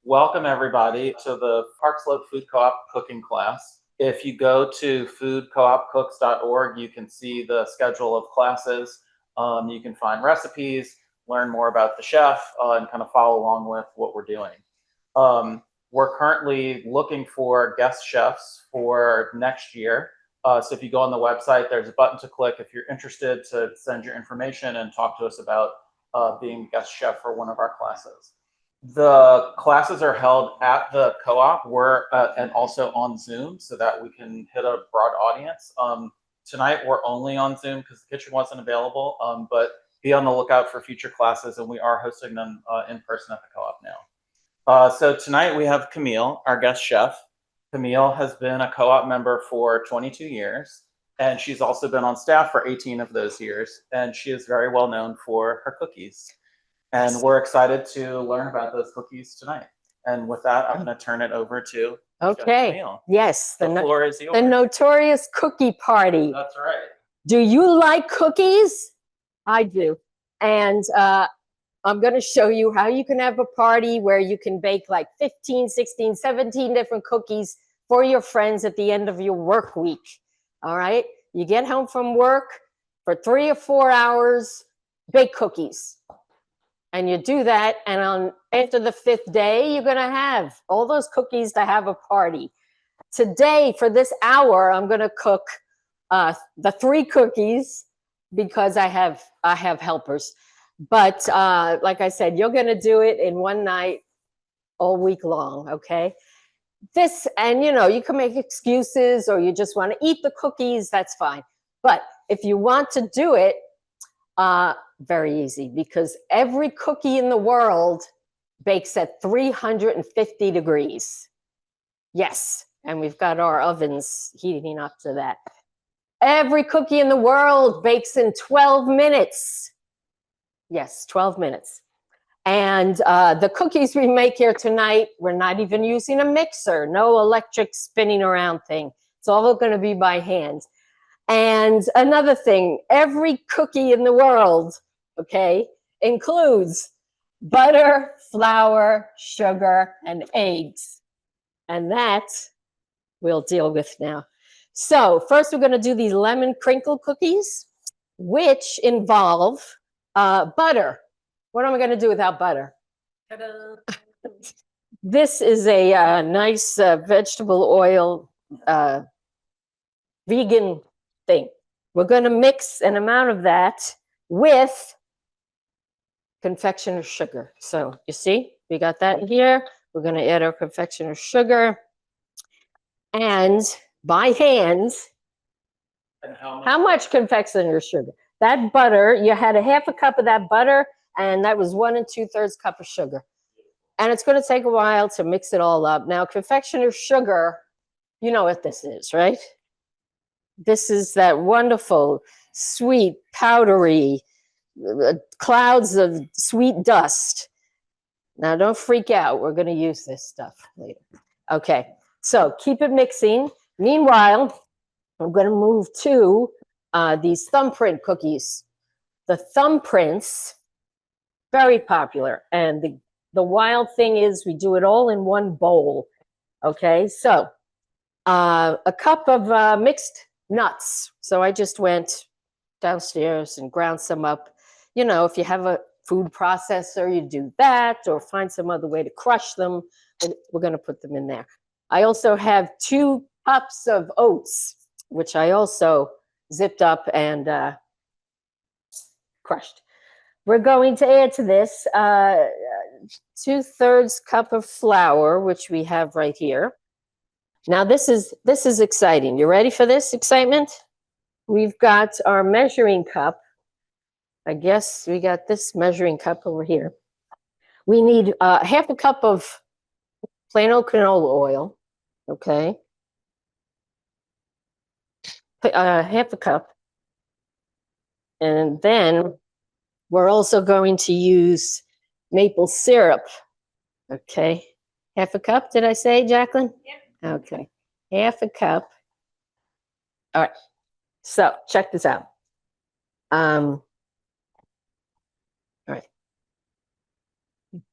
Welcome everybody to the Park Slope Food Co-op cooking class. If you go to foodcoopcooks.org, you can see the schedule of classes. You can find recipes, learn more about the chef, and kind of follow along with what we're doing. We're currently looking for guest chefs for next year. So if you go on the website, there's a button to click if you're interested to send your information and talk to us about being guest chef for one of our classes. The classes are held at the co-op. We're and also on Zoom so that we can hit a broad audience. Tonight we're only on Zoom because the kitchen wasn't available, but be on the lookout for future classes, and we are hosting them in person at the co-op now. So tonight we have Camille, our guest chef. Camille has been a co-op member for 22 years, and she's also been on staff for 18 of those years, and she is very well known for her cookies. And we're excited to learn about those cookies tonight. And with that, I'm going to turn it over to Chef Camille. Yes. The floor is yours. The notorious cookie party. That's right. Do you like cookies? I do. And I'm going to show you how you can have a party where you can bake like 15, 16, 17 different cookies for your friends at the end of your work week. All right? You get home from work for 3 or 4 hours, bake cookies. And you do that, and after the 5th day, you're going to have all those cookies to have a party. Today, for this hour, I'm going to cook the 3 cookies because I have helpers. But like I said, you're going to do it in one night all week long, okay? And you can make excuses or you just want to eat the cookies, that's fine. But if you want to do it, very easy, because every cookie in the world bakes at 350 degrees. Yes, and we've got our ovens heating up to that. Every cookie in the world bakes in 12 minutes. Yes, 12 minutes. And the cookies we make here tonight, we're not even using a mixer, no electric spinning around thing. It's all going to be by hand. And another thing, every cookie in the world, okay, includes butter, flour, sugar, and eggs. And that we'll deal with now. So first we're going to do these lemon crinkle cookies, which involve butter. What am I going to do without butter? Ta-da. This is a nice vegetable oil vegan thing. We're going to mix an amount of that with confectioner's sugar. So you see, we got that in here. We're going to add our confectioner's sugar. And by hand, how much confectioner's sugar? That butter, you had a half a cup of that butter, and that was 1 2/3 cup of sugar. And it's going to take a while to mix it all up. Now, confectioner's sugar, you know what this is, right? This is that wonderful, sweet, powdery, clouds of sweet dust. Now, don't freak out. We're going to use this stuff later. Okay, so keep it mixing. Meanwhile, I'm going to move to these thumbprint cookies. The thumbprints, very popular. And the wild thing is we do it all in one bowl. Okay, so a cup of mixed nuts. So I just went downstairs and ground some up. You know, if you have a food processor, you do that, or find some other way to crush them. We're going to put them in there. I also have 2 cups of oats, which I also zipped up and crushed. We're going to add to this 2/3 cup of flour, which we have right here. Now this is exciting. You ready for this excitement? We've got our measuring cup. I guess we got this measuring cup over here. We need half a cup of plain old canola oil. Okay. Half a cup. And then we're also going to use maple syrup. Okay. Half a cup, did I say, Jacqueline? Yeah. Okay. Half a cup. All right. So check this out. All right.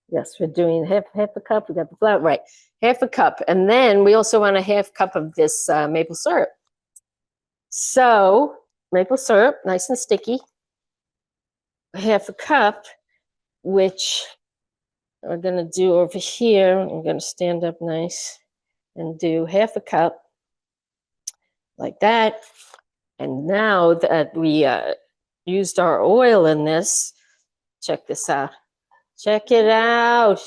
Yes, we're doing half a cup. We got the flour, right? Half a cup, and then we also want a half cup of this maple syrup. So maple syrup, nice and sticky. Half a cup, which we're gonna do over here. I'm gonna stand up nice and do half a cup like that. And now that we used our oil in this, check this out. Check it out.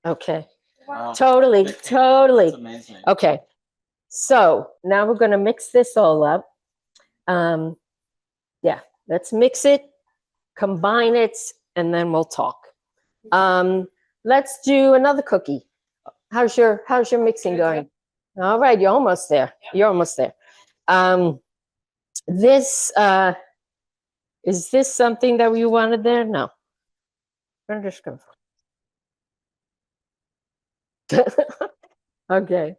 Okay. Wow. Totally, totally. That's amazing. Okay. So now we're going to mix this all up. Yeah, let's mix it, combine it, and then we'll talk. Let's do another cookie. How's your mixing going? All right, you're almost there. You're almost there. This is this something that you wanted there? No. I'm just gonna. Okay.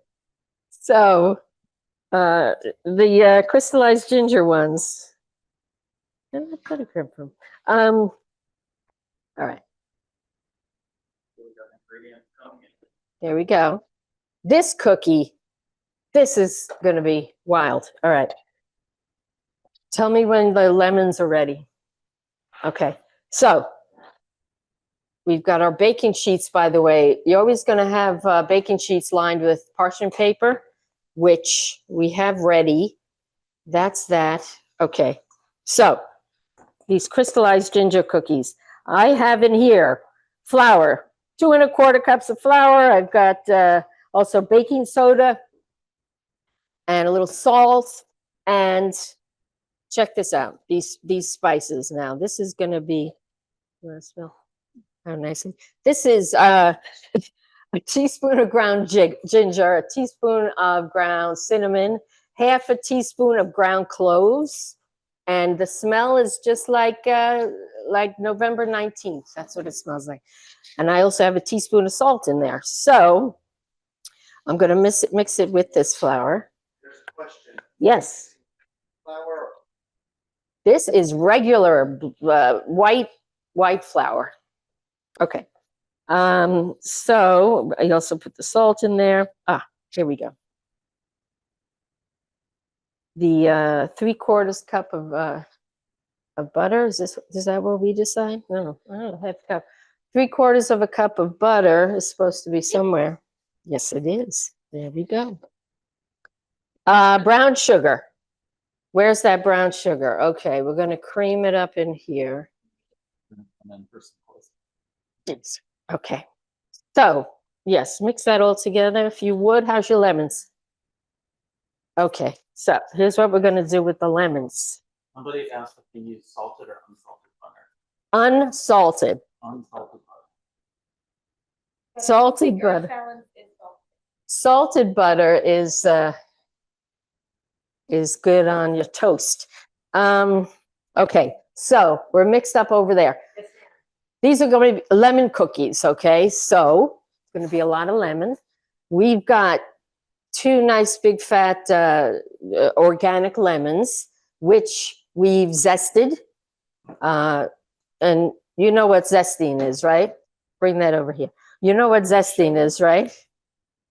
So the crystallized ginger ones. Where did that come from? All right. There we go. This cookie, this is going to be wild. All right. Tell me when the lemons are ready. Okay. So we've got our baking sheets, by the way. You're always going to have baking sheets lined with parchment paper, which we have ready. That's that. Okay. So these crystallized ginger cookies. I have in here flour, 2 1/4 cups of flour. I've got also baking soda and a little salt. And check this out. These spices. Now this is going to be. You want to smell? How nice. This is a teaspoon of ground ginger, a teaspoon of ground cinnamon, half a teaspoon of ground cloves, and the smell is just like November 19th. That's what it smells like. And I also have a teaspoon of salt in there. So I'm going to mix it with this flour. There's a question. Yes. Flour. This is regular white flour. Okay. So I also put the salt in there. Here we go. The 3/4 cup of butter. Is that what we decide? No, I don't have cup. 3/4 of a cup of butter is supposed to be somewhere. Yes, it is. There we go. Brown sugar. Where's that brown sugar? Okay, we're going to cream it up in here. Okay. So, yes, mix that all together if you would. How's your lemons? Okay, so here's what we're going to do with the lemons. Somebody asked if you use salted or unsalted butter. Unsalted. Unsalted butter. Salted butter. Salted butter is good on your toast. Okay, so we're mixed up over there. These are going to be lemon cookies, okay? So it's going to be a lot of lemon. We've got 2 nice big fat organic lemons, which we've zested. And you know what zesting is, right? Bring that over here. You know what zesting is, right?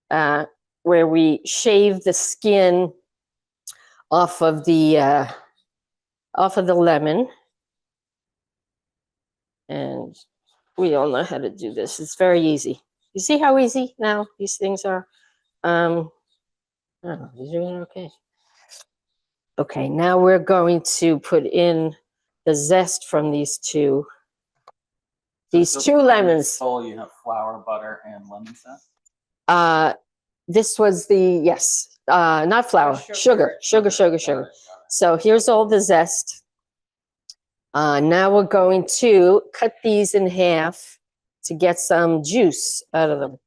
Where we shave the skin off of the lemon. And we all know how to do this. It's very easy. You see how easy now these things are? Oh, you're doing okay. Okay, now we're going to put in the zest from these two lemons. Oh, you have flour, butter, and lemon zest? This was not flour, sugar. So here's all the zest. Now we're going to cut these in half to get some juice out of them.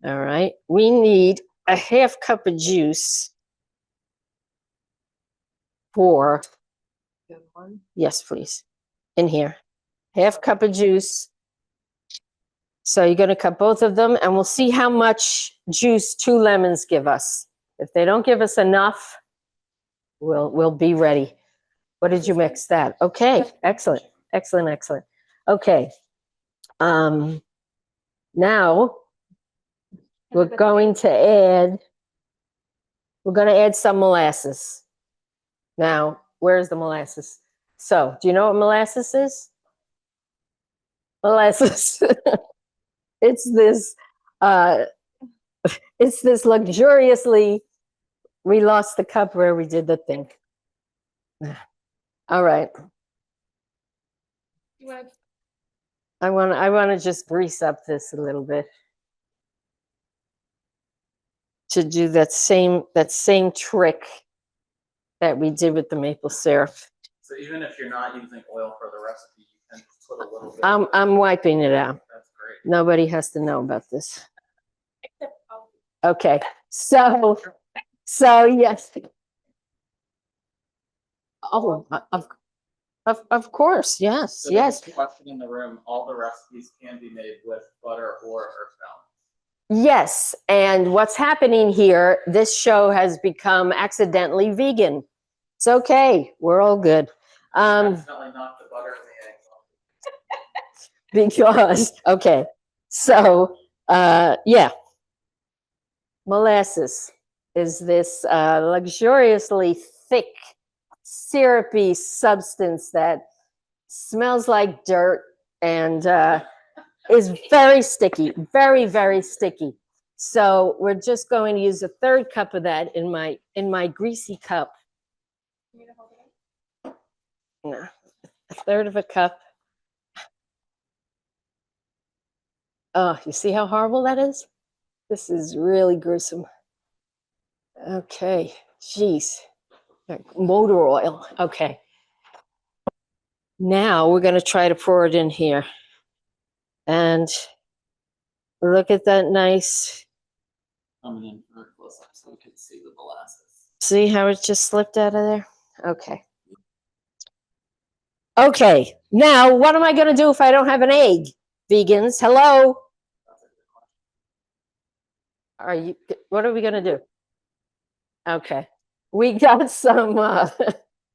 All right, we need a half cup of juice for, yes, please, in here. Half cup of juice. So you're going to cut both of them, and we'll see how much juice 2 lemons give us. If they don't give us enough, we'll be ready. What did you mix that? Okay, excellent. Okay. Now we're going to add some molasses. Now, where's the molasses? So, do you know what molasses is? Molasses. It's this luxuriously, we lost the cup where we did the thing. All right. I want to just grease up this a little bit to do that same trick that we did with the maple syrup. So even if you're not using oil for the recipe, you can put a little bit. I'm wiping it out. That's great. Nobody has to know about this. Okay, so yes. Oh, of course, yes, So yes. there's a question in the room, all the recipes can be made with butter or earth balance. Yes, and what's happening here, this show has become accidentally vegan. It's okay, we're all good. Accidentally knocked the butter and the eggs off. Because, okay, so, yeah. Molasses is this luxuriously thick, syrupy substance that smells like dirt and is very sticky, very, very sticky. So we're just going to use a third cup of that in my greasy cup. No, a third of a cup. Oh, you see how horrible that is? This is really gruesome. Okay, geez. Motor oil. Okay. Now we're going to try to pour it in here. And look at that nice. Coming in for a close up so we can see the molasses. See how it just slipped out of there? Okay. Okay. Now, what am I going to do if I don't have an egg? Vegans, hello? What are we going to do? Okay. We got some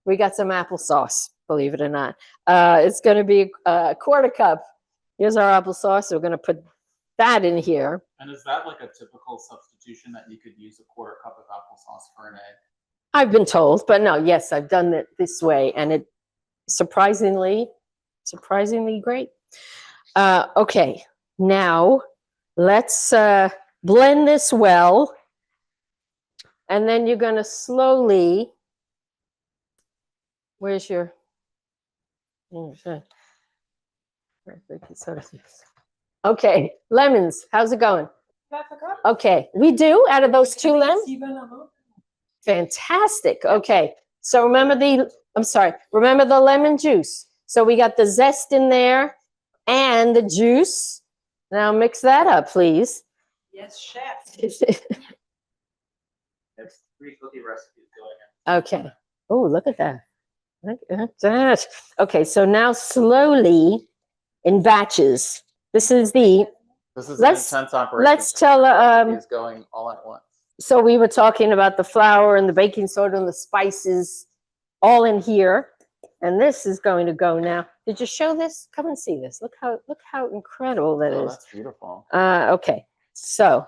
applesauce, believe it or not. It's going to be a quarter cup. Here's our applesauce. We're going to put that in here. And is that like a typical substitution that you could use a quarter cup of applesauce for an egg? I've been told, but no, yes, I've done it this way, and it surprisingly great. Okay, now let's blend this well, and then you're going to slowly. Where's your? Okay, lemons. How's it going? Okay, we do out of those 2 lemons. Fantastic. Okay, so remember the lemon juice. So we got the zest in there and the juice. Now mix that up, please. Yes, chef. It's 3 cookie recipes going in. Okay. Oh, look at that. Look at that. Okay, so now slowly in batches. This is an intense operation. Let's tell. He's going all at once. So we were talking about the flour and the baking soda and the spices all in here. And this is going to go now. Did you show this? Come and see this. Look how incredible that is. That's beautiful. Okay. So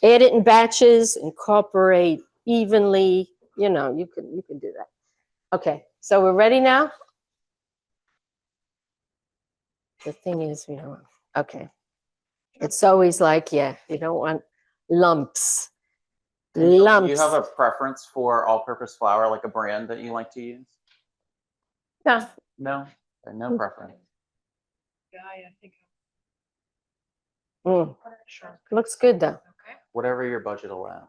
add it in batches, incorporate evenly. You know, you can do that. Okay. So we're ready now? The thing is, okay. It's always like, yeah, you don't want lumps. Do you have a preference for all-purpose flour, like a brand that you like to use? No. No? No preference. Yeah, I think. Sure. Looks good, though. Okay. Whatever your budget allows.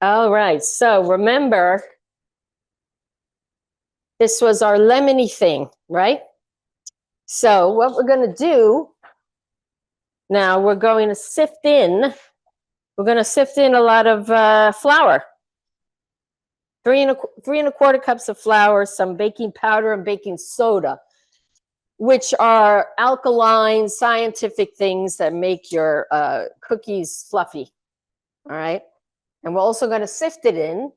All right. So remember, this was our lemony thing, right? So what we're going to do now, we're going to sift in. We're going to sift in a lot of flour. 3 1/4 cups of flour, some baking powder and baking soda, which are alkaline, scientific things that make your cookies fluffy. All right. And we're also going to sift it in.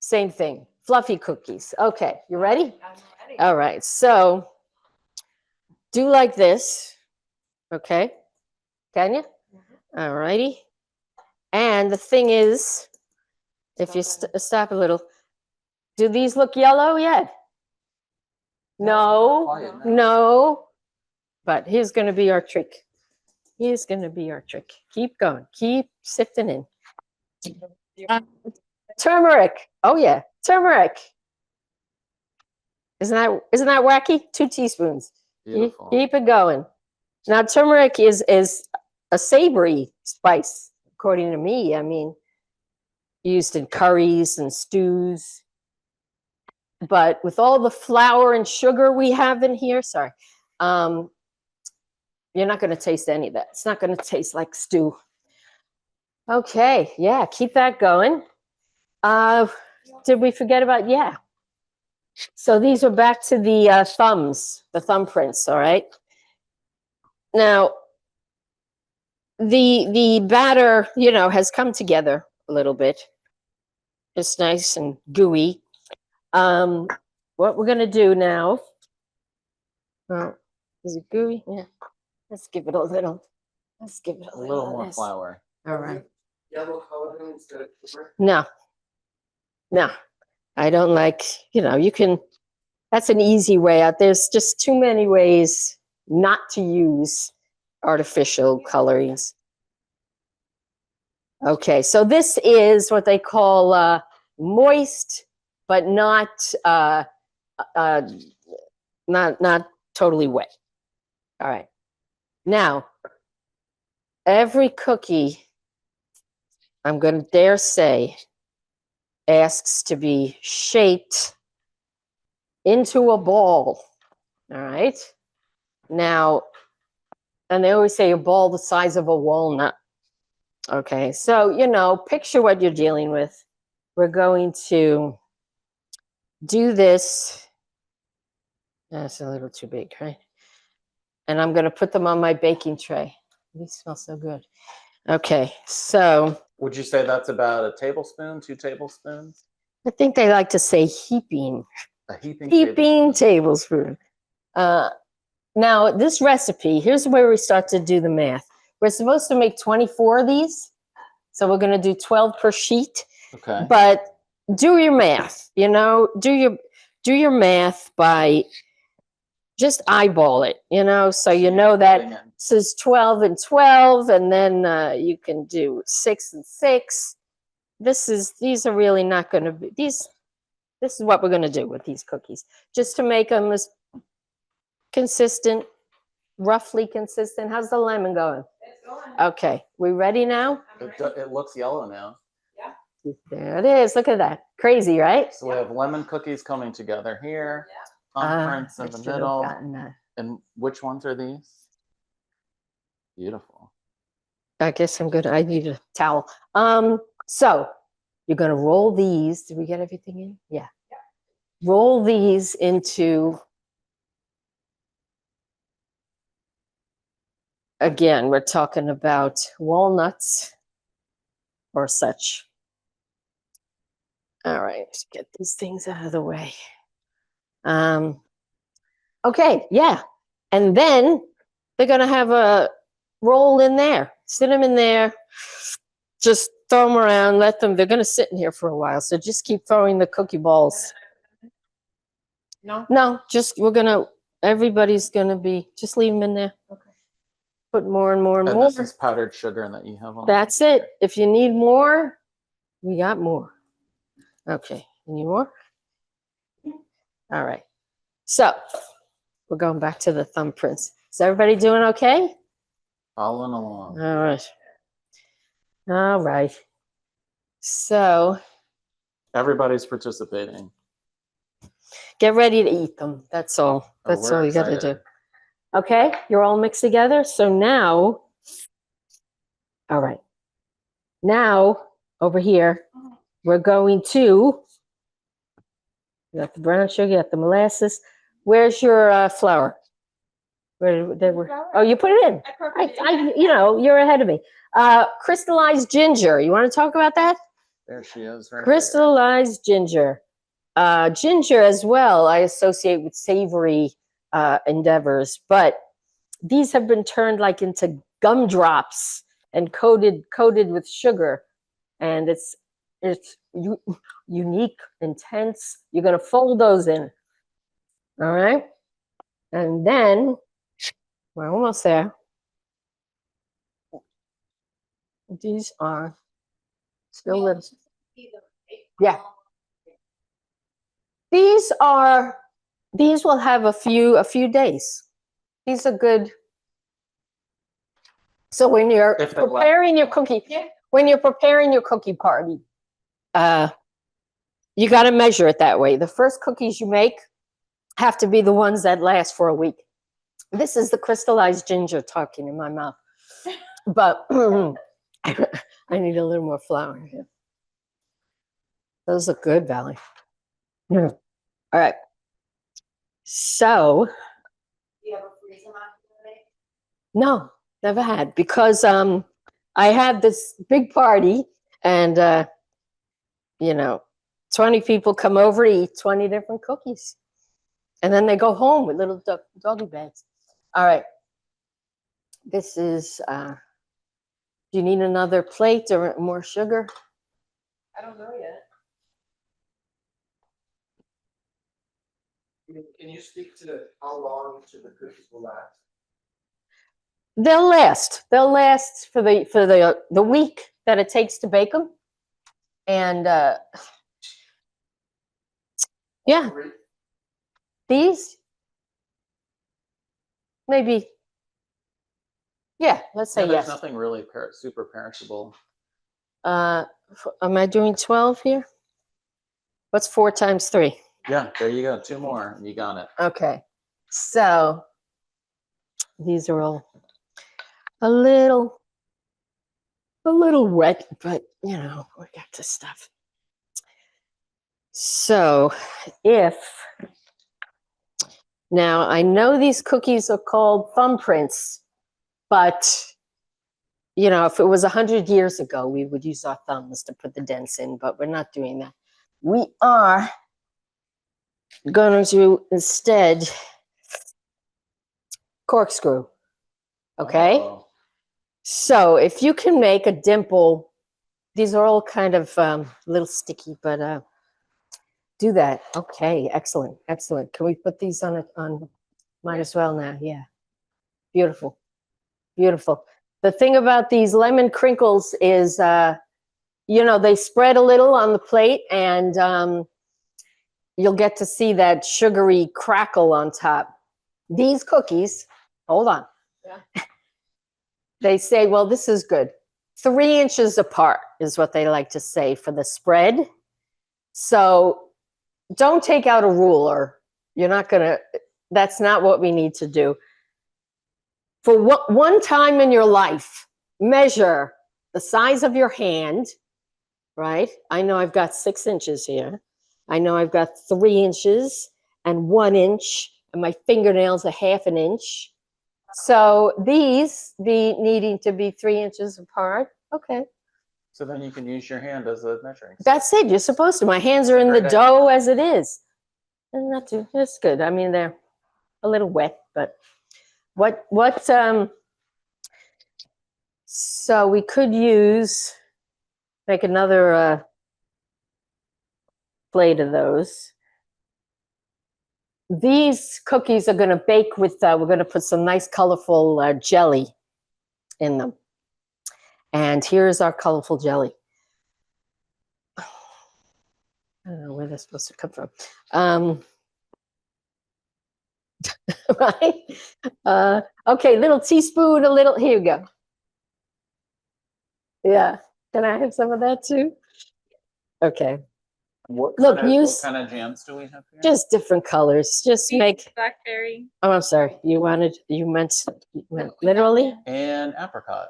Same thing, fluffy cookies. Okay, you ready? ready. All right, so do like this, okay? Can you? All righty. And the thing is, if you stop a little, do these look yellow yet? No, Quiet now. no. But here's going to be our trick. Here's going to be our trick. Keep going. Keep sifting in. Turmeric. Oh yeah, turmeric. Isn't that wacky? 2 teaspoons. Beautiful. Keep it going. Now turmeric is a savory spice, according to me. I mean, used in curries and stews. But with all the flour and sugar we have in here, sorry, you're not going to taste any of that. It's not going to taste like stew. Okay, yeah, keep that going. Did we forget about, yeah. So these are back to the thumbprints, all right? Now, the batter, has come together a little bit. It's nice and gooey. What we're gonna do now, well, is it gooey? Yeah. Let's give it a little A little more of this. flour. All right. Yellow coloring instead of turmeric? No, I don't like, you can, that's an easy way out. There's just too many ways not to use artificial colorings. Okay, so this is what they call moist, but not totally wet. All right. Now, every cookie, I'm going to dare say, asks to be shaped into a ball. All right. Now, and they always say a ball the size of a walnut. Okay, so, picture what you're dealing with. We're going to do this. That's a little too big, right? And I'm going to put them on my baking tray. These smell so good. Okay, so Would you say that's about a tablespoon, 2 tablespoons? I think they like to say heaping. A heaping Tablespoon. Now, this recipe, here's where we start to do the math. We're supposed to make 24 of these. So we're going to do 12 per sheet. Okay. But do your math, do your math by just eyeball it, so you know that this is 12 and 12, and then you can do 6 and 6. These are really not going to be, this is what we're going to do with these cookies, just to make them as consistent, roughly consistent. How's the lemon going? It's going. Okay, we ready now? It looks yellow now. There it is. Look at that. Crazy, right? So we have lemon cookies coming together here. I Thumbprints in the should have middle. gotten that. And which ones are these? Beautiful. I guess I need a towel. So you're gonna roll these. Did we get everything in? Yeah. Roll these into, again, we're talking about walnuts or such. All right, let's get these things out of the way. Okay, yeah. And then they're gonna have a roll in there. Sit them in there. Just throw them around, they're gonna sit in here for a while. So just keep throwing the cookie balls. No, everybody's gonna be, just leave them in there. Okay. Put more and more and And more. this is powdered sugar that you have on. That's it. If you need more, we got more. Okay, you need more? All right. So we're going back to the thumbprints. Is everybody doing okay? Following along. All right. All right. So Everybody's participating. get ready to eat them. That's all. That's We're all you got to do. excited. Okay, you're all mixed together. So now, all right. Now, over here, we're going to, you got the brown sugar, you got the molasses. Where's your flour? Oh, you put it in. You're ahead of me. Crystallized ginger. You want to talk about that? There she is. Right Crystallized ginger. Ginger as well, I associate with savory endeavors, but these have been turned like into gumdrops and coated with sugar, and it's unique, intense. You're gonna fold those in, all right, and then we're almost there. These are still little. Yeah. These will have a few days. These are good. So when you're If they're preparing your cookie, when you're preparing your cookie party, you got to measure it that way. The first cookies you make have to be the ones that last for a week. This is the crystallized ginger talking in my mouth, but I need a little more flour here. Those look good, Valerie. All right. So, You have a freezer microwave? no, never had, because I had this big party and 20 people come over to eat 20 different cookies. And then they go home with little doggy bags. All right. This is, do you need another plate or more sugar? I don't know yet. Can you speak to how long each of the cookies will last? They'll last. They'll last for the week that it takes to bake them. And yeah, these maybe. Yeah, let's say There's yes. nothing really super perishable. Am I doing 12 here? What's 4 times 3? Yeah, there you go. 2 more. You got it. Okay, so these are all a little wet, but we got this stuff. So now I know these cookies are called thumbprints, but if it was 100 years ago, we would use our thumbs to put the dents in, but we're not doing that. We are going to instead corkscrew. Okay. Oh. So if you can make a dimple, these are all kind of a little sticky, but do that. Okay, excellent, excellent. Can we put these on mine as well now? Yeah, beautiful, beautiful. The thing about these lemon crinkles is, they spread a little on the plate, and you'll get to see that sugary crackle on top. These cookies, hold on. Yeah. They say, well, this is good. 3 inches apart is what they like to say for the spread. So don't take out a ruler. That's not what we need to do. For one time in your life, measure the size of your hand, right? I know I've got 6 inches here. I know I've got 3 inches and 1 inch, and my fingernails are 1/2 inch. So these needing to be 3 inches apart. Okay. So then you can use your hand as a measuring stick. That's it. You're supposed to. My hands are in the dough as it is. And that's good. I mean, they're a little wet, but so we could make another plate of those. These cookies are going to bake with, we're going to put some nice colorful jelly in them. And here's our colorful jelly. I don't know where they're supposed to come from. Right? Okay, little teaspoon, here you go. Yeah. Can I have some of that too? Okay. What Look, kind use of jams do we have here? just different colors. Just make. Blackberry. Oh, I'm sorry. You meant literally? And apricot.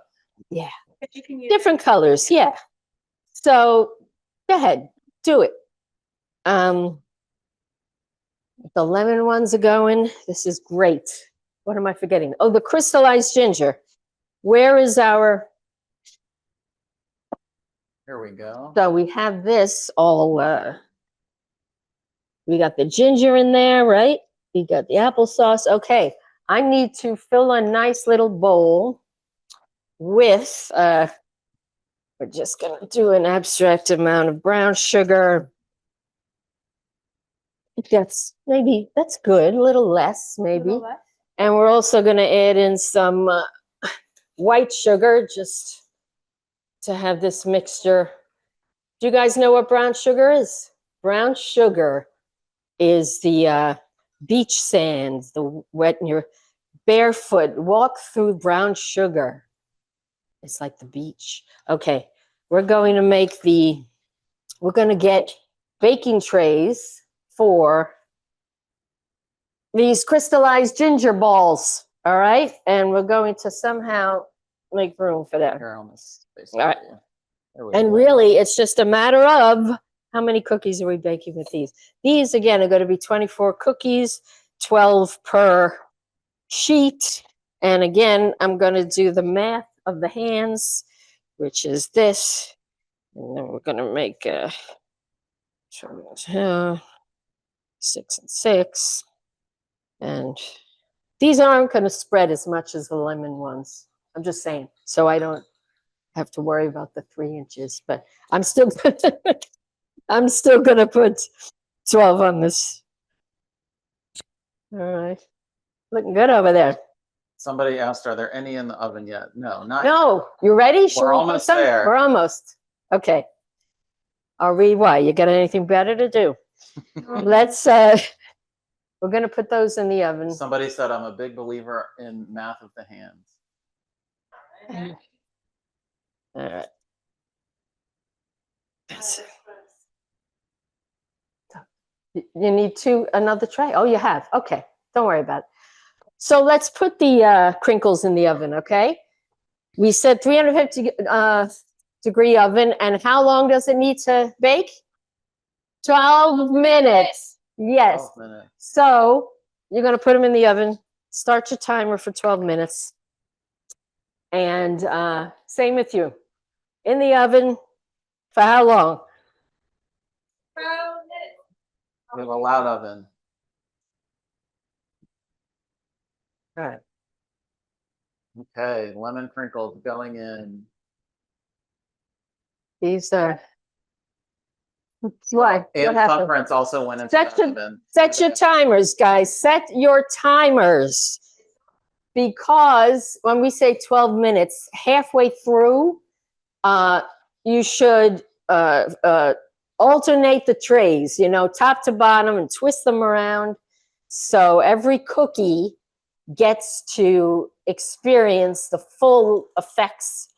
Yeah. But you can use Different colors. Yeah. So go ahead, do it. The lemon ones are going. This is great. What am I forgetting? Oh, the crystallized ginger. Where is our? Here we go. So we have this all We got the ginger in there, right? We got the applesauce. Okay, I need to fill a nice little bowl with, we're just gonna do an abstract amount of brown sugar. I think that's good, a little less maybe. Little less? And we're also gonna add in some white sugar just to have this mixture. Do you guys know what brown sugar is? Brown sugar is the beach sand, the wet in your barefoot. Walk through brown sugar. It's like the beach. Okay, we're going to get baking trays for these crystallized ginger balls. All right, and we're going to somehow make room for that. Here on this space. All right. There we And go. really, it's just a matter of how many cookies are we baking with these. These, again, are going to be 24 cookies, 12 per sheet. And again, I'm going to do the math of the hands, which is this. And then we're going to make 6 and 6. And these aren't going to spread as much as the lemon ones. I'm just saying, so I don't have to worry about the 3 inches, but I'm still gonna put 12 on this. All right, looking good over there. Somebody asked, are there any in the oven yet? No, not No, you ready? Should We're we put almost some? there. We're almost. Okay. Are we? Why? You got anything better to do? Let's. We're gonna put those in the oven. Somebody said I'm a big believer in math of the hands. All right. That's- You need another tray? Oh, you have. Okay. Don't worry about it. So let's put the crinkles in the oven, okay? We said 350 degree oven. And how long does it need to bake? 12 minutes. Yes. 12 minutes. So you're going to put them in the oven. Start your timer for 12 minutes. And same with you. In the oven for how long? We have a loud oven. All right. Okay, lemon crinkles going in. These are. Why? And What happened? thumbprints also went into Set the your- oven. Set your timers, guys. Set your timers. Because when we say 12 minutes, halfway through, you should alternate the trays, top to bottom, and twist them around. So every cookie gets to experience the full effects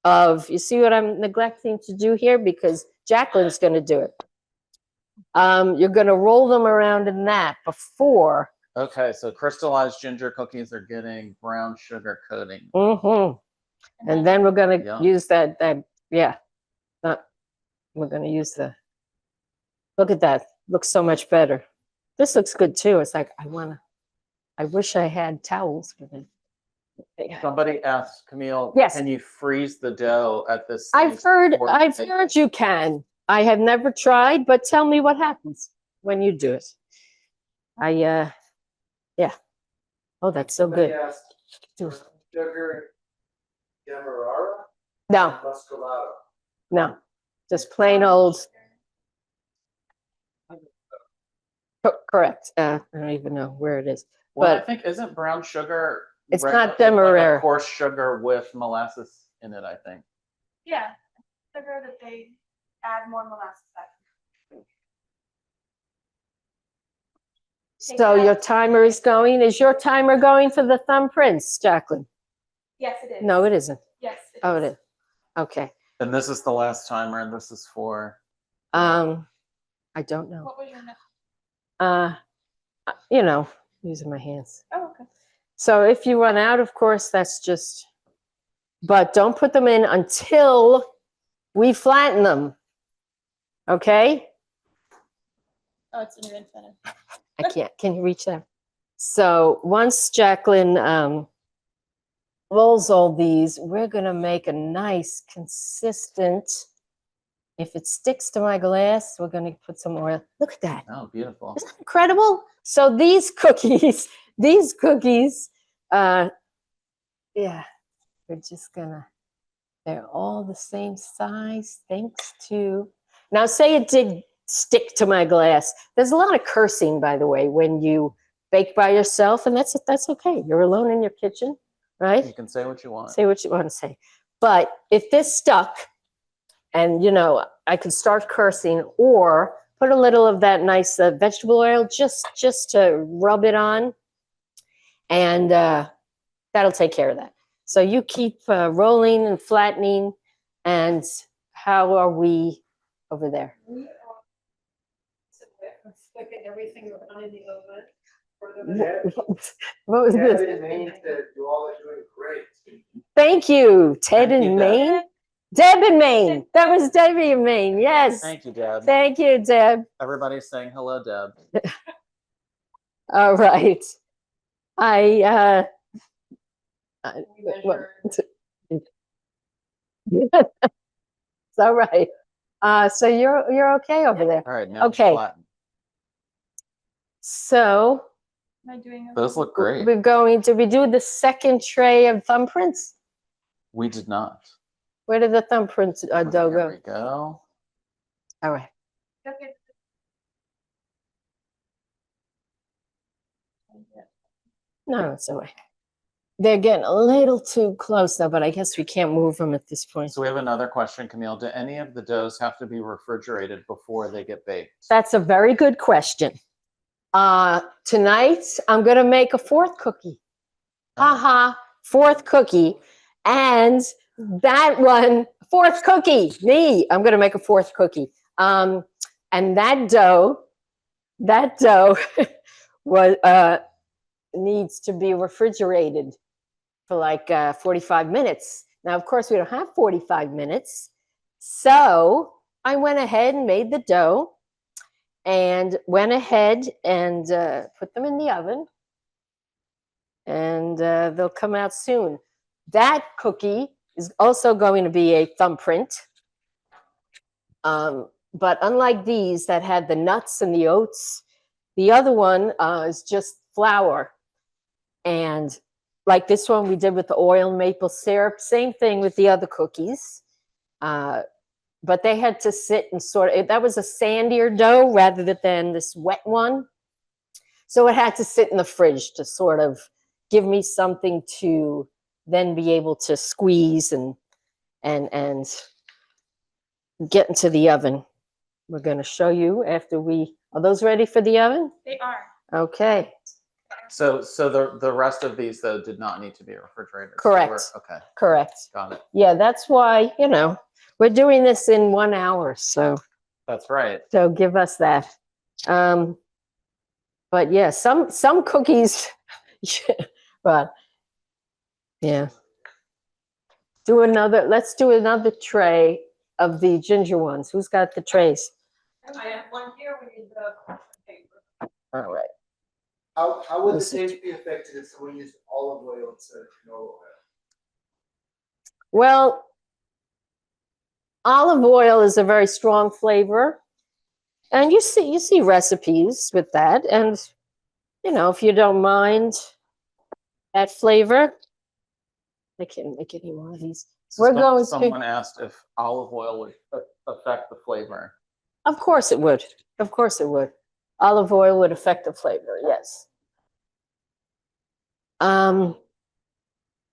of, you see what I'm neglecting to do here? Because Jacqueline's going to do it. You're going to roll them around in that before. Okay, so crystallized ginger cookies are getting brown sugar coating. Mm-hmm. And then we're going to Yeah. use that, we're going to use look at that. Looks so much better. This looks good too. It's like, I wish I had towels for them. Somebody asked, Camille, Yes. can you freeze the dough at this I've stage heard before you can. I have never tried, but tell me what happens when you do it. Yeah. Oh, that's so Somebody good. asked, sugar, demerara, No, muscovado. no, just plain old. Correct. I don't even know where it is. Well, I But think isn't brown sugar it's regular- not it's like a demerara. coarse sugar with molasses in it, I think. Yeah, sugar that they add more molasses back. So your timer is going. Is your timer going for the thumbprints, Jacqueline? Yes, it is. No, it isn't. Yes. Oh, it is. Okay. And this is the last timer, and this is for I don't know. What was your next? Using my hands. Oh, okay. So if you run out, of course, that's just, but don't put them in until we flatten them. Okay? Oh, it's in your infinite. I can't. Can you reach that? So once Jacqueline rolls all these, we're going to make a nice, consistent If it sticks to my glass, we're going to put some oil. Look at that. Oh, beautiful. Isn't that incredible? So these cookies, yeah, we're just gonna, they're all the same size, thanks to, now say it did stick to my glass. There's a lot of cursing, by the way, when you bake by yourself, and that's okay. You're alone in your kitchen, right? You can say what you want. Say what you want to say. But if this stuck, and you know, I could start cursing, or put a little of that nice vegetable oil just to rub it on, and that'll take care of that. So you keep rolling and flattening. And how are we over there? Sticking everything around in the oven. What was Yeah, this? it means that you all are doing great. Thank you, Ted Thank in you, Deb. Maine. Deb in Maine. That was Debbie in Maine. Yes. Thank you, Deb. Thank you, Deb. Everybody's saying hello, Deb. All right. It's all right. So you're okay over there. All right, now Okay. flatten. Am So I doing? Those look great. did we do the second tray of thumbprints? We did not. Where did the thumbprints dough There go? we go. All right. Okay. No, it's all right. They're getting a little too close though, but I guess we can't move them at this point. So we have another question, Camille. Do any of the doughs have to be refrigerated before they get baked? That's a very good question. Tonight, I'm going to make a fourth cookie. Haha, fourth cookie. And that one, fourth cookie, me, I'm going to make a fourth cookie. And that dough was, needs to be refrigerated for like 45 minutes. Now, of course, we don't have 45 minutes. So I went ahead and made the dough and went ahead and put them in the oven. And they'll come out soon. That cookie is also going to be a thumbprint. But unlike these that had the nuts and the oats, the other one is just flour. And like this one we did with the oil and maple syrup, same thing with the other cookies. But they had to sit and that was a sandier dough rather than this wet one. So it had to sit in the fridge to sort of give me something to then be able to squeeze and get into the oven. We're going to show you after are those ready for the oven? They are. Okay. So the rest of these though did not need to be refrigerated. Correct. So okay. Correct. Got it. Yeah, that's why, we're doing this in 1 hour. So That's right. give us that. But yeah, some cookies, but yeah. Let's do another tray of the ginger ones. Who's got the trays? I have one here. We need the parchment paper. All right. How would the taste be affected if someone used olive oil instead of canola oil? Well, olive oil is a very strong flavor. And you see recipes with that. And, if you don't mind that flavor, I can't make any more of these. Someone asked if olive oil would affect the flavor. Of course it would. Of course it would. Olive oil would affect the flavor, yes.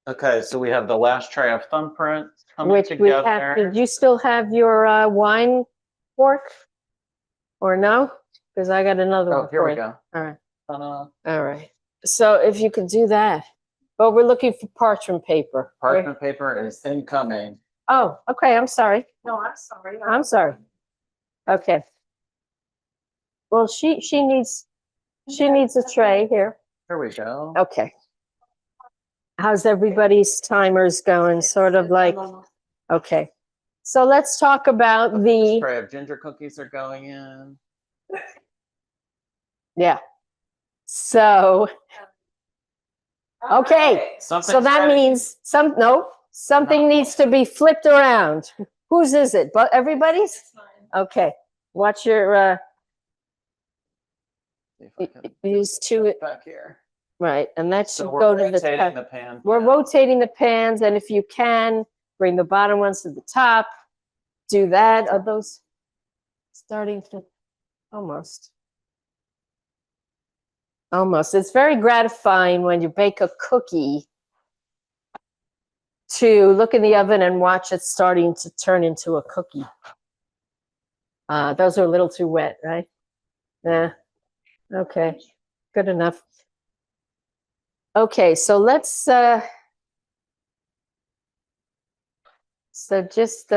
Okay, so we have the last tray of thumbprints coming Which we have. together. Did you still have your wine fork? Or no? Because I got another one. Oh, here for we you. go. All right. Ta-da. All right. So if you could do that. But we're looking for parchment paper. Parchment paper is incoming. Oh, okay. I'm sorry. No, I'm sorry. I'm sorry. Okay. Well, she needs a tray here. Here we go. Okay. How's everybody's timers going? Sort of like, okay. So let's talk about First the, tray of ginger cookies are going in. yeah. So, okay. So that means something needs to be flipped around. Whose is it? But everybody's? It's not Okay, watch your, See if I can use two, back here. right, and that should So go we're to the rotating top. the pan. We're rotating the pans, and if you can, bring the bottom ones to the top. Do that. Are those starting to, almost. Almost. It's very gratifying when you bake a cookie to look in the oven and watch it starting to turn into a cookie. Those are a little too wet, right? Yeah. Okay. Good enough. Okay, so let's so just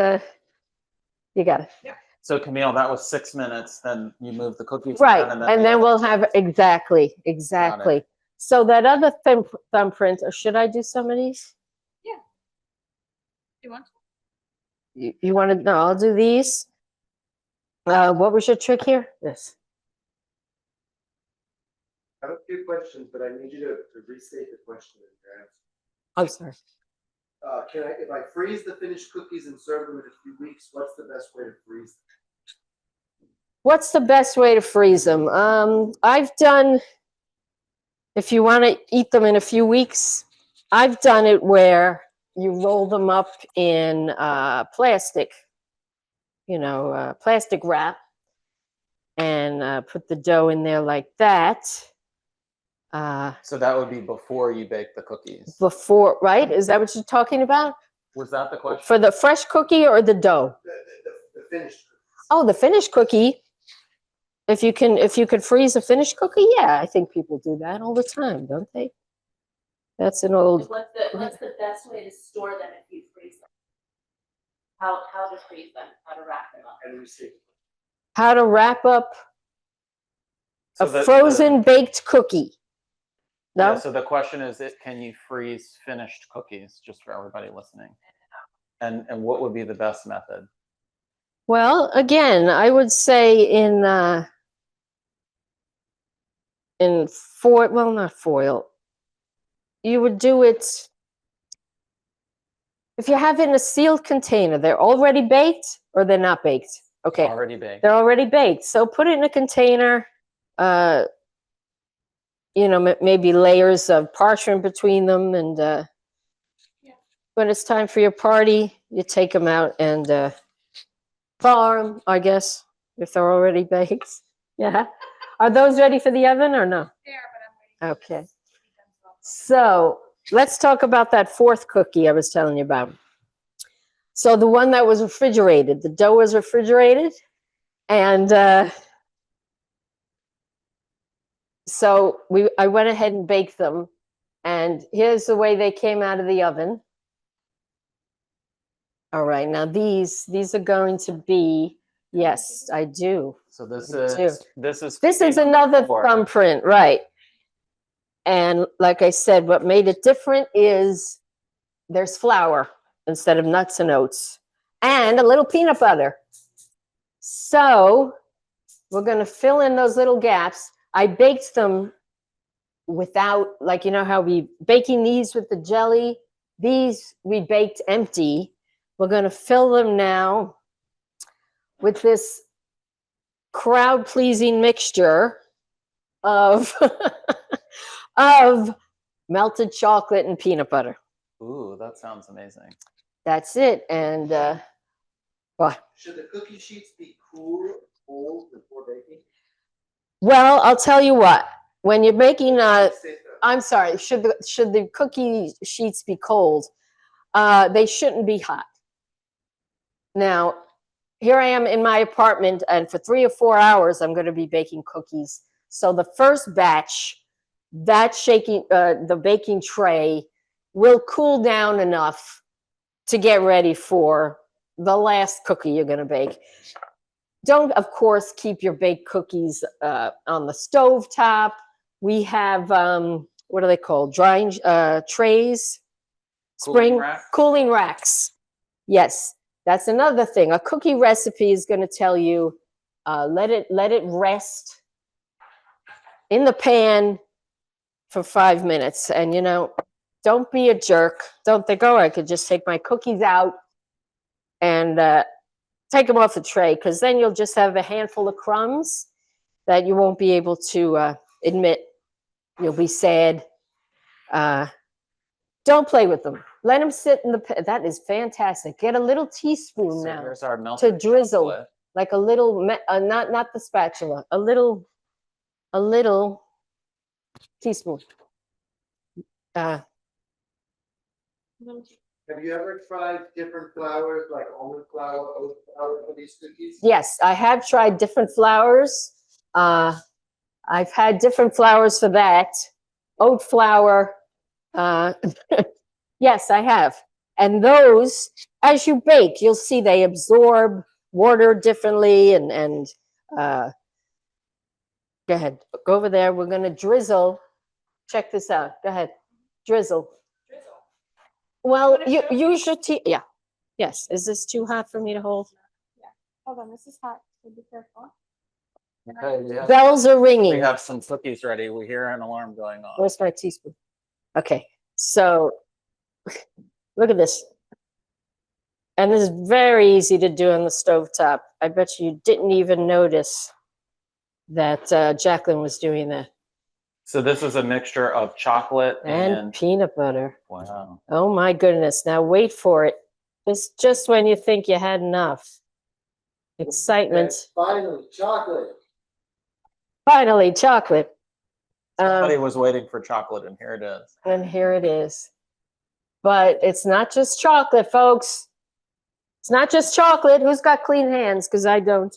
you got it. So Camille, that was 6 minutes. Then you move the cookies Right, down, and then we'll have exactly. So that other thumbprint, or should I do some of these? You want to? You want to? No, I'll do these. What was your trick here? This. I have a few questions, but I need you to restate the question in your answer. I'm sorry. If I freeze the finished cookies and serve them in a few weeks, what's the best way to freeze them? What's the best way to freeze them? I've done, if you want to eat them in a few weeks, I've done it where you roll them up in plastic, plastic wrap, and put the dough in there like that. So that would be before you bake the cookies. Before, right? Is that what you're talking about? Was that the question? For the fresh cookie or the dough? The finished cookies. Oh, the finished cookie. If you could freeze a finished cookie, yeah, I think people do that all the time, don't they? That's an old. What's the best way to store them if you freeze them? How to freeze them? How to wrap them up? And restate. How to wrap up So a frozen baked cookie? No. Yeah, so the question is, can you freeze finished cookies? Just for everybody listening, and what would be the best method? Well, again, I would say in foil, well, not foil. You would do it if you have it in a sealed container. They're already baked or they're not baked. Okay, Already baked. they're already baked. So put it in a container. Maybe layers of parchment between them, and when it's time for your party, you take them out and thaw them, I guess, if they're already baked. Yeah. Are those ready for the oven or no? They are, but I'm waiting. Okay. So let's talk about that fourth cookie I was telling you about. So the one that was refrigerated, the dough was refrigerated, and so I went ahead and baked them, and here's the way they came out of the oven. All right, now these are going to be, yes, I do. So this is another thumbprint, right? And like I said, what made it different is there's flour instead of nuts and oats, and a little peanut butter. So we're going to fill in those little gaps. I baked them without, like, how we baking these with the jelly. These we baked empty. We're going to fill them now with this crowd-pleasing mixture of of melted chocolate and peanut butter. Ooh, that sounds amazing. That's it. And what? Should the cookie sheets be cool or cold before baking? Well, I'll tell you what. When you're making I'm sorry, should the cookie sheets be cold? They shouldn't be hot. Now, here I am in my apartment, and for 3 or 4 hours, I'm going to be baking cookies. So the first batch, the baking tray will cool down enough to get ready for the last cookie you're going to bake. Don't, of course, keep your baked cookies on the stove top. We have, what are they called? Drying trays? Cooling racks. Yes, that's another thing. A cookie recipe is going to tell you, let it rest in the pan for 5 minutes. And, don't be a jerk. Don't think, oh, I could just take my cookies out and take them off the tray, because then you'll just have a handful of crumbs that you won't be able to admit. You'll be sad. Don't play with them. Let them sit in the. That is fantastic. Get a little teaspoon So now here's our melted to drizzle, chocolate. like a little, not the spatula, a little teaspoon. Have you ever tried different flours, like almond flour, oat flour for these cookies? Yes, I have tried different flours. I've had different flours for that. Oat flour. Yes, I have. And those, as you bake, you'll see they absorb water differently. And go ahead, go over there. We're going to drizzle. Check this out. Go ahead. Drizzle. Well, you use your tea. Yeah. Yes. Is this too hot for me to hold? Hold on, this is hot, so be careful. Okay, yeah. Bells are ringing. We have some cookies ready. We hear an alarm going on. Where's my teaspoon? Okay. So look at this. And this is very easy to do on the stovetop. I bet you didn't even notice that Jacqueline was doing that. So this is a mixture of chocolate And and peanut butter. wow. Oh my goodness. Now wait for it. It's just when you think you had enough. Excitement. And finally, chocolate. Finally, chocolate. Somebody was waiting for chocolate, and here it is. And here it is. But it's not just chocolate, folks. It's not just chocolate. Who's got clean hands? Because I don't.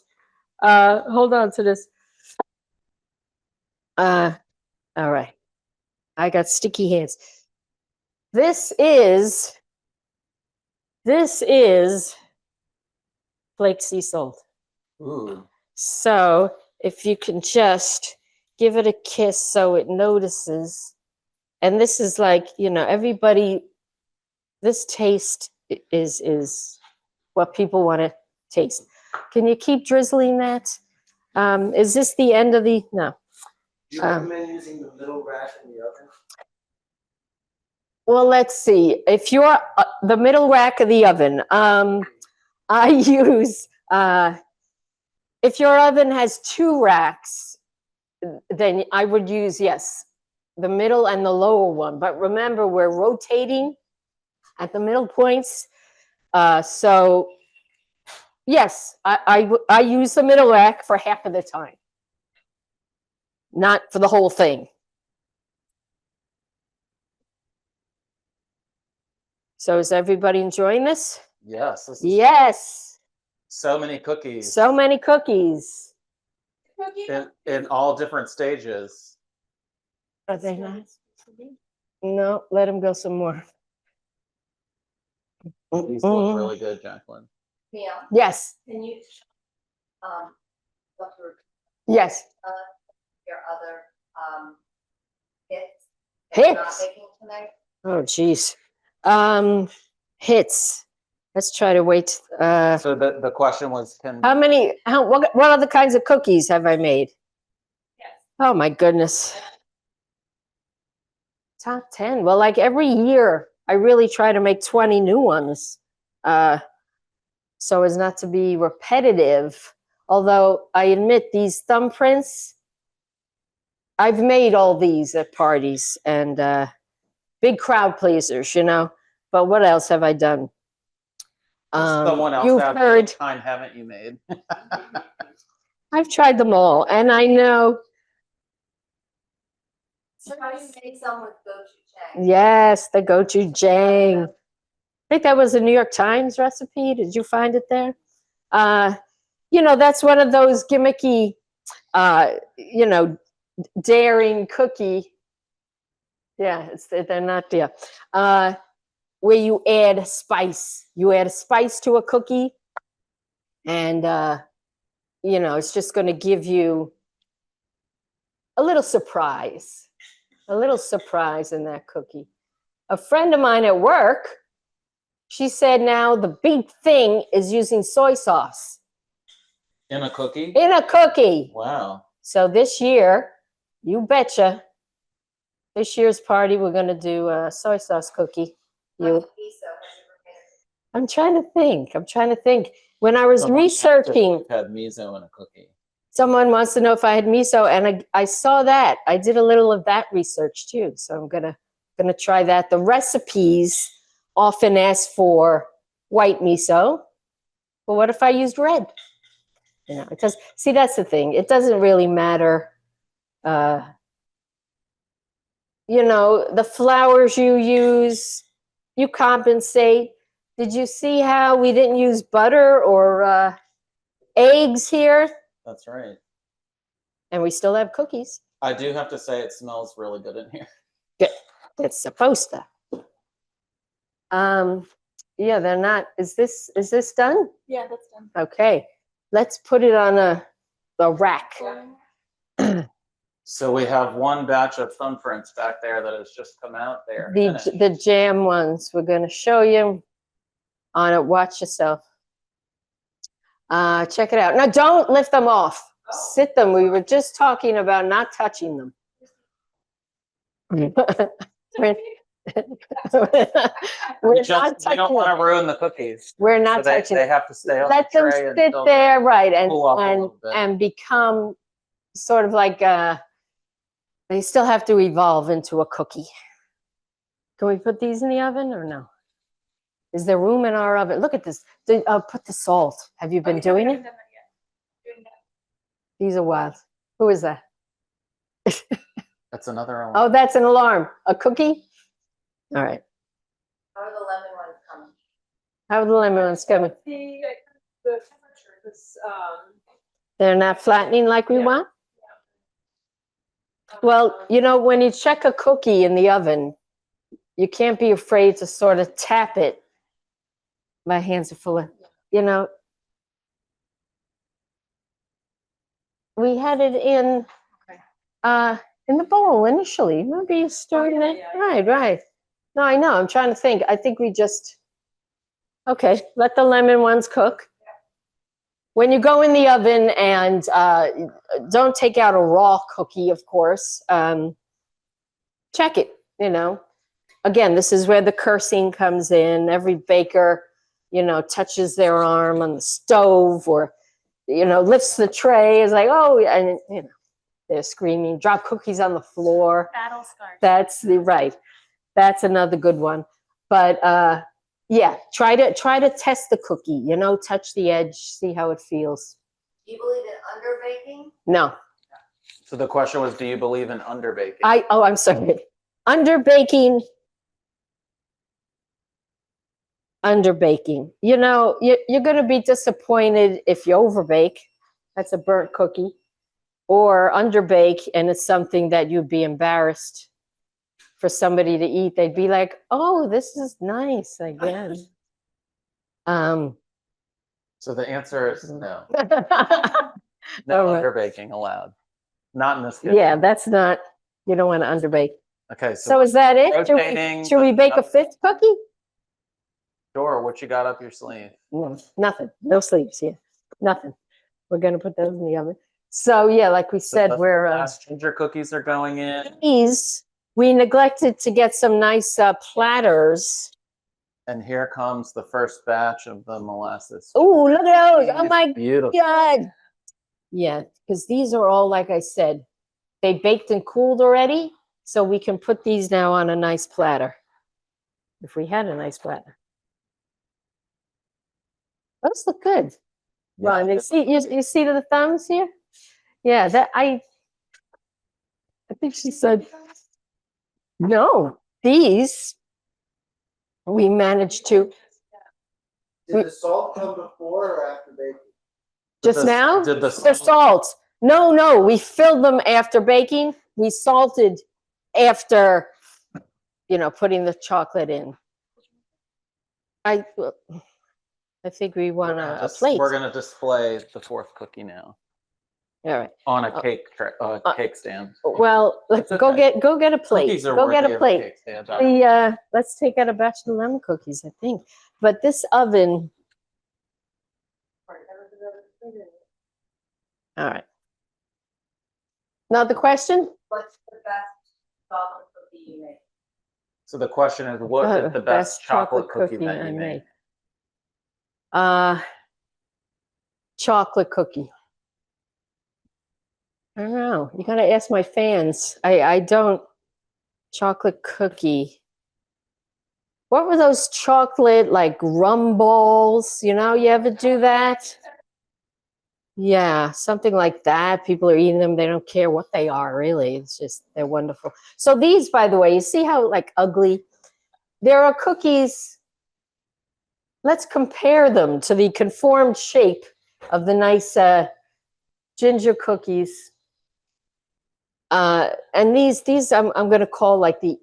Hold on to this. All right. I got sticky hands. This is flake sea salt. Ooh. So if you can just give it a kiss so it notices. And this is like, everybody, this taste is what people want to taste. Can you keep drizzling that? Is this the end of the, no. Do you recommend using the middle rack in the oven? Well, let's see. If you're the middle rack of the oven, I use, if your oven has 2 racks, then I would use, yes, the middle and the lower one. But remember, we're rotating at the middle points. So yes, I use the middle rack for half of the time, not for the whole thing. So is everybody enjoying this? Yes. This is Yes. so many cookies. So many cookies. in all different stages. Are they nice? No, let them go some more. These look really good, Jacqueline. Mia, Yes, can you, go through yes. your other, hits? that you're not Hits. making tonight? Oh, geez. Hits. Let's try to wait. So the question was, What other kinds of cookies have I made? Yes. Oh my goodness. Top 10. Well, like every year, I really try to make 20 new ones. So as not to be repetitive. Although I admit these thumbprints, I've made all these at parties and big crowd pleasers, But what else have I done? someone else You've out heard. what kind haven't you made? I've tried them all, and I know. So how do you make some with gochujang? Yes, the gochujang. I think that was a New York Times recipe. Did you find it there? That's one of those gimmicky, daring cookie. Yeah, they're not there. Where you add spice. You add a spice to a cookie, and it's just going to give you a little surprise in that cookie. A friend of mine at work, she said now the big thing is using soy sauce In a cookie? in a cookie. Wow. So this year, you betcha, this year's party, we're going to do a soy sauce cookie. I'm trying to think. When I was Someone asked if researching, you had miso in a cookie. someone wants to know if I had miso, and I saw that. I did a little of that research too, so I'm gonna try that. The recipes often ask for white miso, but what if I used red? You know, it does. See, that's the thing. It doesn't really matter. You know, the flours you use, you compensate. Did you see how we didn't use butter or eggs here? That's right. And we still have cookies. I do have to say it smells really good in here. Good. It's supposed to. Yeah, they're not. Is this done? Yeah, that's done. Okay. Let's put it on a rack. So we have one batch of thumbprints back there that has just come out there. The jam ones. We're going to show you on it. Watch yourself. Check it out. Now, don't lift them off. Sit them. We were just talking about not touching them. We're We not don't touching want them. to ruin the cookies. We're not So touching they them. have to stay on Let the them tray sit until there, right, and cool off a little bit. and become sort of like they still have to evolve into a cookie. Can we put these in the oven or no? Is there room in our oven? Look at this. Put the salt. Have you been doing it? These are wild. Who is that? That's another one. Oh, that's an alarm. A cookie? All right. How are the lemon ones coming? How are the lemon ones coming? The temperature, this, They're not flattening like we Yeah. want? Well, you know, when you check a cookie in the oven, you can't be afraid to sort of tap it. My hands are full of, you know. We had it in the bowl initially. Remember you stirred it? yeah. Right. No, I know. I'm trying to think. I think we just, okay, let the lemon ones cook. When you go in the oven and don't take out a raw cookie, of course. Check it, you know. Again, this is where the cursing comes in. Every baker, you know, touches their arm on the stove or, you know, lifts the tray, is like, oh, and, you know, they're screaming, drop cookies on the floor. Battle scars. That's right. That's another good one. But yeah, try to test the cookie, you know, touch the edge, see how it feels. Do you believe in under baking? No. So the question was, do you believe in underbaking? I'm sorry. Underbaking. You know, you're going to be disappointed if you overbake. That's a burnt cookie. Or underbake, and it's something that you'd be embarrassed for somebody to eat. They'd be like, oh, this is nice, I guess. So the answer is no. Yeah, No All right. underbaking allowed. Not in this kitchen. that's not, you don't want to underbake. Okay, So is that it? rotating, Should we bake a fifth cookie? Sure, what you got up your sleeve? No, nothing. No sleeves here. Nothing. We're going to put those in the oven. So yeah, like we said, we're last ginger cookies are going in. these. We neglected to get some nice platters. And here comes the first batch of the molasses. Oh, look at those! Oh my Beautiful. God! Yeah, because these are all, like I said, they baked and cooled already, so we can put these now on a nice platter. If we had a nice platter. Those look good. Yeah. Ron, you see the thumbs here? Yeah, that I think she said no. These we managed to Did the salt come before or after baking? just now. Did the The salt. No, we filled them after baking. We salted after, you know, putting the chocolate in. I think we want a plate. We're gonna display the fourth cookie now All right. on a cake stand. Well, let's That's go okay. get a plate. Cookies are Go get worthy a of plate. cake stand. Let's take out a batch of lemon cookies, I think. But this oven. All right. Now the question? What's the best chocolate cookie you make? So the question is, what is the best chocolate cookie that you make? chocolate cookie. I don't know. You gotta ask my fans. I don't. Chocolate cookie. What were those chocolate like rum balls? You know, you ever do that? Yeah, something like that. People are eating them. They don't care what they are, really. It's just, they're wonderful. So these, by the way, you see how like ugly? There are cookies. Let's compare them to the conformed shape of the nice ginger cookies. And these I'm going to call like the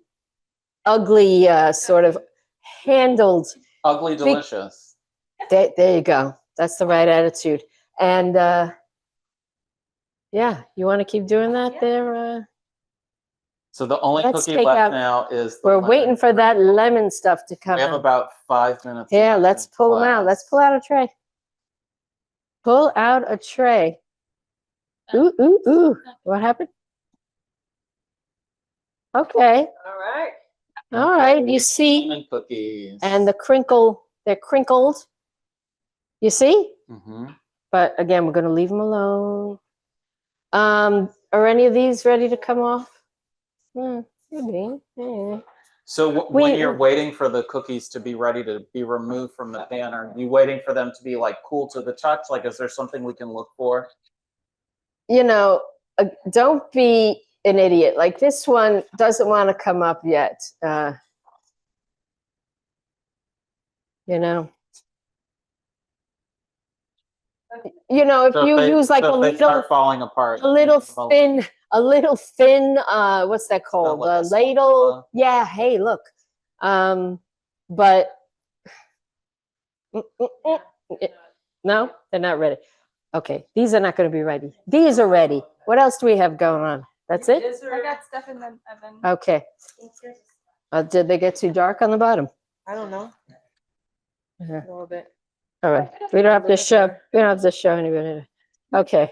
ugly sort of handled. Ugly delicious. There you go. That's the right attitude. And yeah, you want to keep doing that there? So the only Let's cookie take left out- now is the We're lemon waiting for that sprinkle. lemon stuff to come We have out. about 5 minutes. Yeah, left let's in pull them out. class. Let's pull out a tray. Pull out a tray. Ooh, ooh, ooh. What happened? Okay. All right. All right. You see, Lemon cookies. and the crinkle, they're crinkled. You see? Mm-hmm. But again, we're going to leave them alone. Are any of these ready to come off? Maybe. Yeah. So We- when you're waiting for the cookies to be ready to be removed from the pan, are you waiting for them to be like cool to the touch? Like, is there something we can look for? You know, don't be an idiot. Like this one doesn't want to come up yet. You know. If So you they, use like so a if they little, start falling apart. a little well, thin, what's that called? like a Ladle. spatula? Yeah. Hey, look. But no, they're not ready. Okay, these are not going to be ready. These are ready. What else do we have going on? That's it? I got stuff in the oven. Okay. Did they get too dark on the bottom? I don't know. Yeah. A little bit. All right. We don't have to show. We don't have to show anybody. Okay.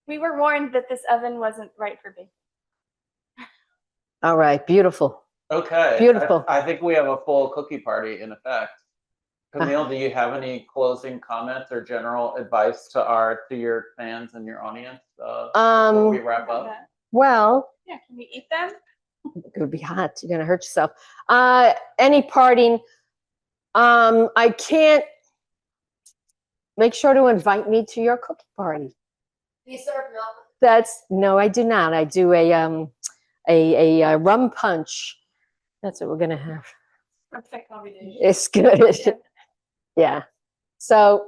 We were warned that this oven wasn't right for baking. All right. Beautiful. Okay. Beautiful. I think we have a full cookie party in effect. Camille, do you have any closing comments or general advice to your fans and your audience before we wrap up? Well, Yeah, can we eat them? it would be hot. You're gonna hurt yourself. Any parting? I can't. Make sure to invite me to your cookie party. Do you serve milk? No, I do not. I do a rum punch. That's what we're gonna have. Perfect combination. It's good. Yeah. So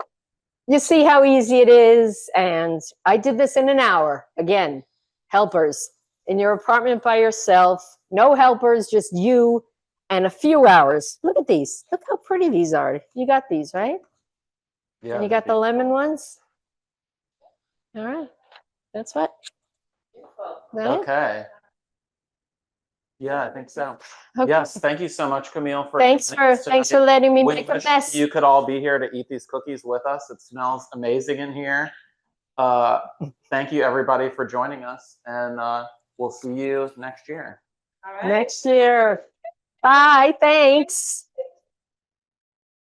you see how easy it is, and I did this in an hour. Again, helpers in your apartment by yourself. No helpers, just you and a few hours. Look at these. Look how pretty these are. You got these, right? Yeah. And you got the lemon ones? All right. That's what? That it? Okay. Yeah, I think so. Okay. Yes, thank you so much, Camille, for Thanks joining us for tonight. letting me We make a wish mess. you could all be here to eat these cookies with us. It smells amazing in here. Thank you, everybody, for joining us, and we'll see you next year. All right. Next year. Bye. Thanks.